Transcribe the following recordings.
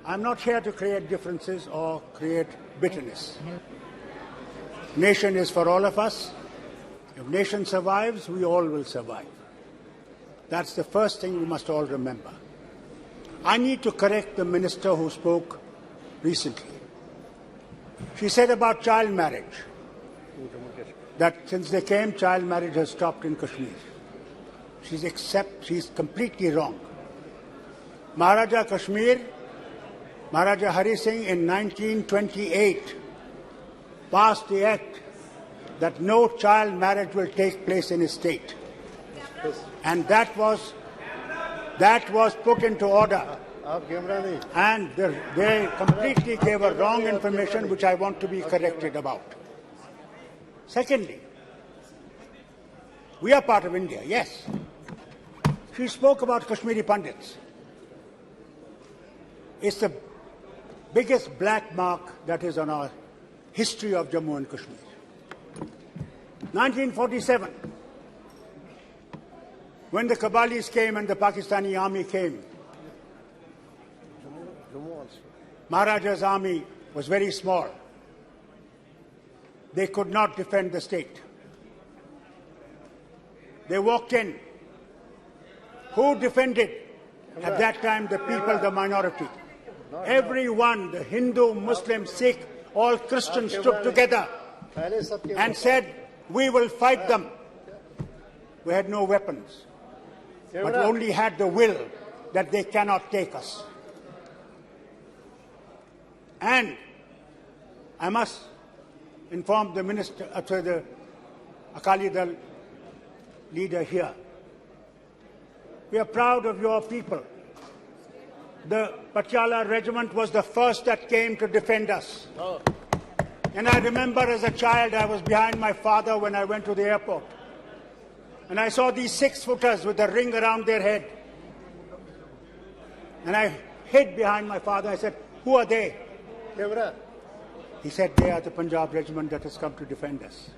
I'm not here to create differences or create bitterness. Nation is for all of us. If nation survives, we all will survive. That's the first thing we must all remember. I need to correct the minister who spoke recently. She said about child marriage, that since they came, child marriage has stopped in Kashmir. She's completely wrong. Maharaja Kashmir, Maharaja Hari Singh in 1928 passed the act that no child marriage will take place in his state. And that was put into order. And they completely gave a wrong information which I want to be corrected about. Secondly, we are part of India, yes. She spoke about Kashmiri Pandits. It's the biggest black mark that is on our history of Jammu and Kashmir. 1947, when the Kabalis came and the Pakistani army came, Maharaja's army was very small. They could not defend the state. They walked in. Who defended at that time the people, the minority? Everyone, the Hindu, Muslim, Sikh, all Christians stood together and said, we will fight them. We had no weapons, but only had the will that they cannot take us. And I must inform the minister, the Akali Dal leader here. We are proud of your people. The Patiala regiment was the first that came to defend us. And I remember as a child, I was behind my father when I went to the airport. And I saw these 6-footers with a ring around their head. And I hid behind my father. I said, who are they? He said, they are the Punjab regiment that has come to defend us.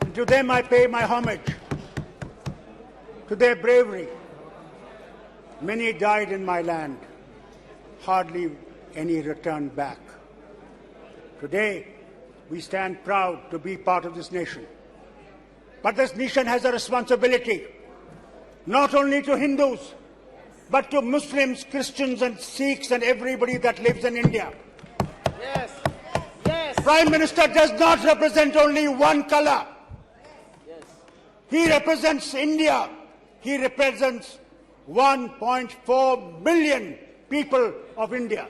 And to them I pay my homage, to their bravery. Many died in my land, hardly any returned back. Today, we stand proud to be part of this nation. But this nation has a responsibility, not only to Hindus, but to Muslims, Christians and Sikhs and everybody that lives in India. Yes. Yes. Prime Minister does not represent only one color. Yes. He represents India. He represents 1.4 billion people of India.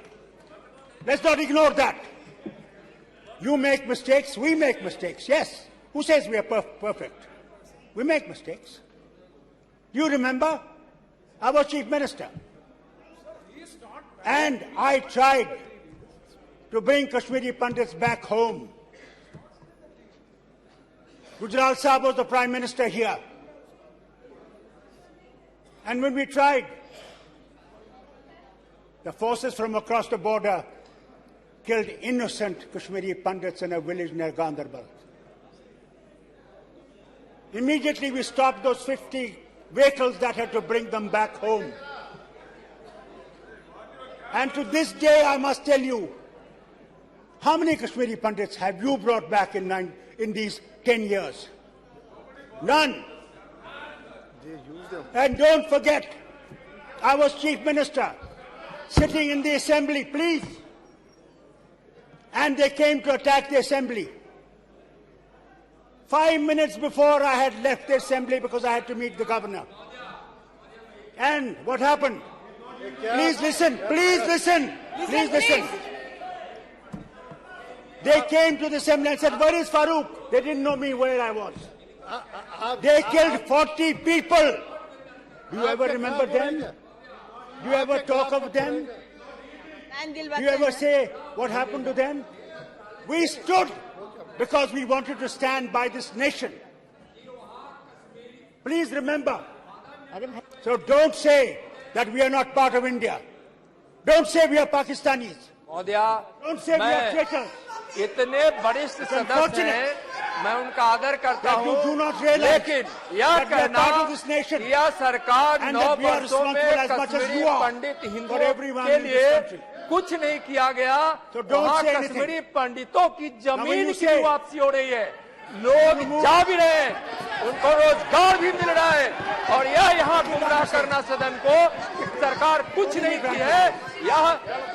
Let's not ignore that. You make mistakes, we make mistakes, yes. Who says we are perfect? We make mistakes. You remember? I was Chief Minister. And I tried to bring Kashmiri Pandits back home. Gujral Sahib was the Prime Minister here. And when we tried, the forces from across the border killed innocent Kashmiri Pandits in a village near Gandarbal. Immediately we stopped those 50 vehicles that had to bring them back home. And to this day, I must tell you, how many Kashmiri Pandits have you brought back in these 10 years? None. And don't forget, I was Chief Minister, sitting in the Assembly, please. And they came to attack the Assembly. 5 minutes before I had left the Assembly because I had to meet the Governor. And what happened? Please listen, please listen, please listen. They came to the Assembly and said, where is Farooq? They didn't know me where I was. They killed 40 people. Do you ever remember them? Do you ever talk of them? Do you ever say what happened to them? We stood because we wanted to stand by this nation. Please remember. So don't say that we are not part of India. Don't say we are Pakistanis. Don't say we are traitors. इतने वरिष्ठ सदस्य हैं, मैं उनका आदर करता that you हूँ, do not realize लेकिन यह that we are कहना part of this nation कि यह सरकार and 9 that we are वर्षों में responsible as much as Kashmiri you are Pandit for हिंदुओं everyone के in this लिए country. कुछ नहीं किया गया, So don't वहाँ say anything. कश्मीरी पंडितों की when जमीन you की say- वापसी हो रही है, लोग जा भी रहे हैं, उनको रोजगार भी मिल रहा है, और यह यहाँ गुमराह करना सदन को कि सरकार कुछ नहीं की है, यह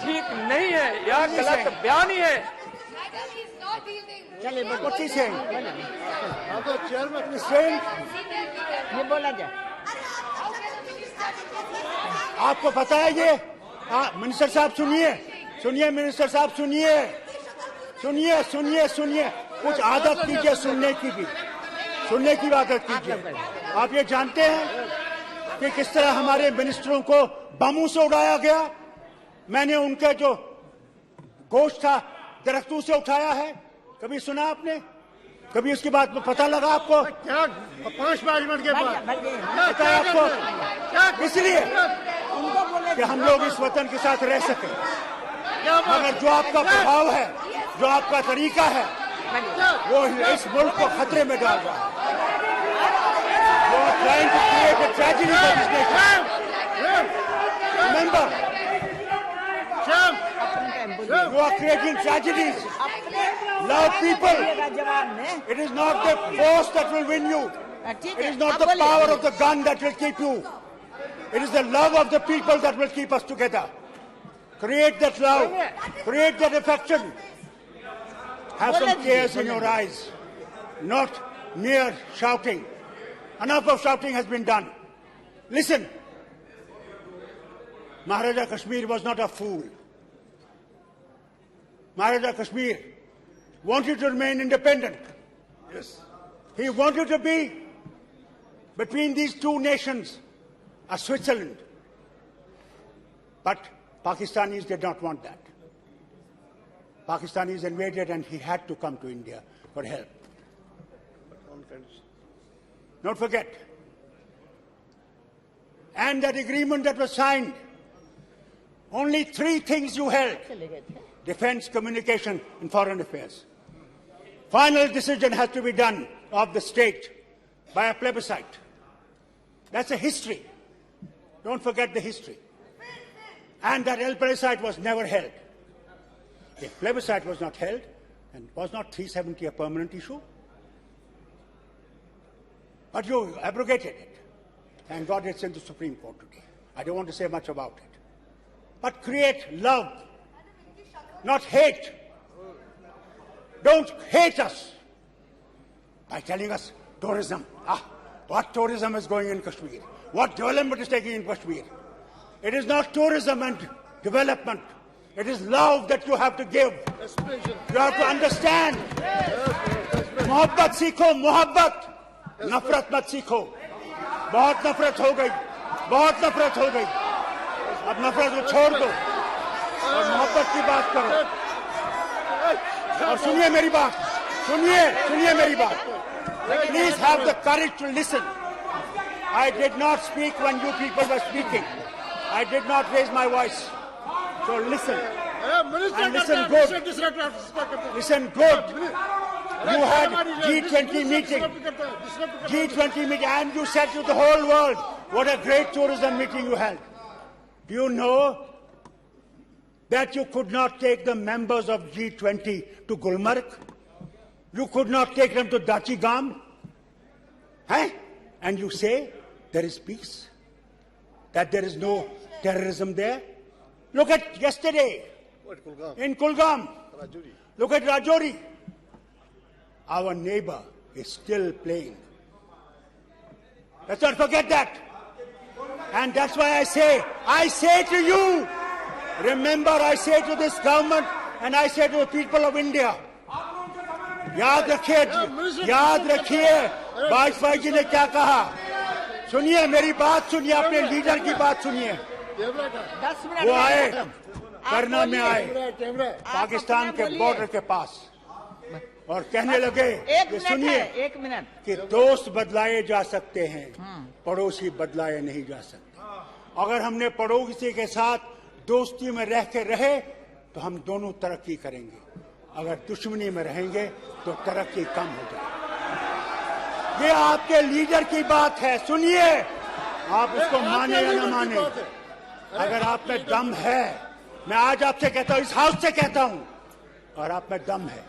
ठीक नहीं है, यह गलत बयानी है। What is he saying? He's saying, ये बोला जाए। आपको पता है ये मिनिस्टर साहब सुनिए, सुनिए मिनिस्टर साहब सुनिए, सुनिए सुनिए सुनिए, कुछ आदत कीजिए सुनने की भी, सुनने की आदत कीजिए। आप ये जानते हैं कि किस तरह हमारे मिनिस्टरों को बमों से उड़ाया गया? मैंने उनके जो गोश्त था दरख्तों से उठाया है, कभी सुना आपने? कभी उसकी बात में पता लगा आपको? क्या 5 मिनट के बाद पता है आपको? इसलिए कि हम लोग इस वतन के साथ रह सके, मगर जो आपका प्रभाव है, जो आपका तरीका है, वो इस मुल्क को खतरे में डाल रहा है। You are trying to create a tragedy for this nation. Remember, you are creating tragedies. Love people. It is not the force that will win you. It is not the power of the gun that will keep you. It is the love of the people that will keep us together. Create that love. Create that affection. Have some tears in your eyes. Not mere shouting. Enough of shouting has been done. Listen. Maharaja Kashmir was not a fool. Maharaja Kashmir wanted to remain independent. Yes. He wanted to be between these two nations, a Switzerland. But Pakistanis did not want that. Pakistanis invaded and he had to come to India for help. Don't forget. And that agreement that was signed, only 3 things you held: defense, communication, and foreign affairs. Final decision has to be done of the state by a plebiscite. That's a history. Don't forget the history. And that plebiscite was never held. If plebiscite was not held, and was not 370 a permanent issue? But you abrogated it. Thank God it's in the Supreme Court today. I don't want to say much about it. But create love, not hate. Don't hate us by telling us tourism. What tourism is going in Kashmir? What development is taking in Kashmir? It is not tourism and development. It is love that you have to give. You have to understand. Mohabbat seekho, mohabbat. Nafrat mat seekho. बहुत नफरत हो गई, बहुत नफरत हो गई। अब नफरत को छोड़ दो और मोहब्बत की बात करो। और सुनिए मेरी बात, सुनिए मेरी बात। Please have the courage to listen. I did not speak when you people were speaking. I did not raise my voice. So listen. And listen good. Listen good. You had G20 meeting. G20 meeting, and you said to the whole world, what a great tourism meeting you held. Do you know that you could not take the members of G20 to Gulmarg? You could not take them to Dachigam? And you say there is peace? That there is no terrorism there? Look at yesterday in Kulgam. Look at Rajouri. Our neighbor is still playing. Let's not forget that. And that's why I say to you, remember, I say to this government and I say to the people of India, याद रखिए वाजपेयी जी ने क्या कहा। सुनिए मेरी बात, सुनिए अपने लीडर की बात सुनिए। वो आए, करना में आए पाकिस्तान के बॉर्डर के पास और कहने लगे कि सुनिए कि दोस्त बदलाए जा सकते हैं, पड़ोसी बदलाए नहीं जा सकते। अगर हमने पड़ोसी के साथ दोस्ती में रह के रहे तो हम दोनों तरक्की करेंगे, अगर दुश्मनी में रहेंगे तो तरक्की कम हो जाएगी। ये आपके लीडर की बात है, सुनिए। आप उसको माने या न माने, अगर आप में दम है, मैं आज आपसे कहता हूं, इस हाउस से कहता हूं, और आप में दम है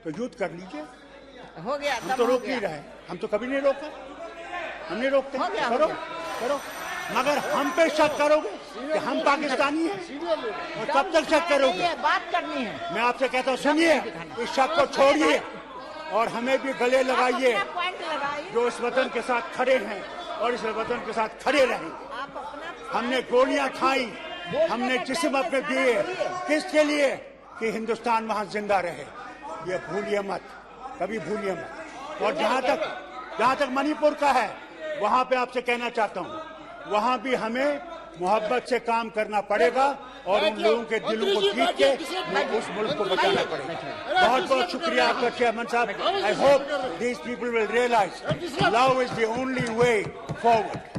तो युद्ध कर लीजिए। हो गया, हम तो रोक नहीं रहे, हम तो कभी नहीं रोका, हम नहीं रोकते। करो करो, मगर हम पे शक करोगे कि हम पाकिस्तानी हैं, और कब तक शक करोगे? बात करनी है। मैं आपसे कहता हूँ, सुनिए, इस शक को छोड़िए और हमें भी गले लगाइए, पॉइंट लगाइए। जो इस वतन के साथ खड़े हैं और इस वतन के साथ खड़े रहें। आप अपना हमने गोलियां खाई, हमने जिस्म अपने दिए, किसके लिए? कि हिंदुस्तान वहां जिंदा रहे। ये भूलिए मत, कभी भूलिए मत। और जहां तक मणिपुर का है, वहां पे आपसे कहना चाहता हूं, वहां भी हमें मोहब्बत से काम करना पड़ेगा और उन लोगों के दिलों को जीत के उस मुल्क को बचाना पड़ेगा। बहुत बहुत शुक्रिया आपका चेयरमैन साहब। I hope these people will realise love is the only way forward.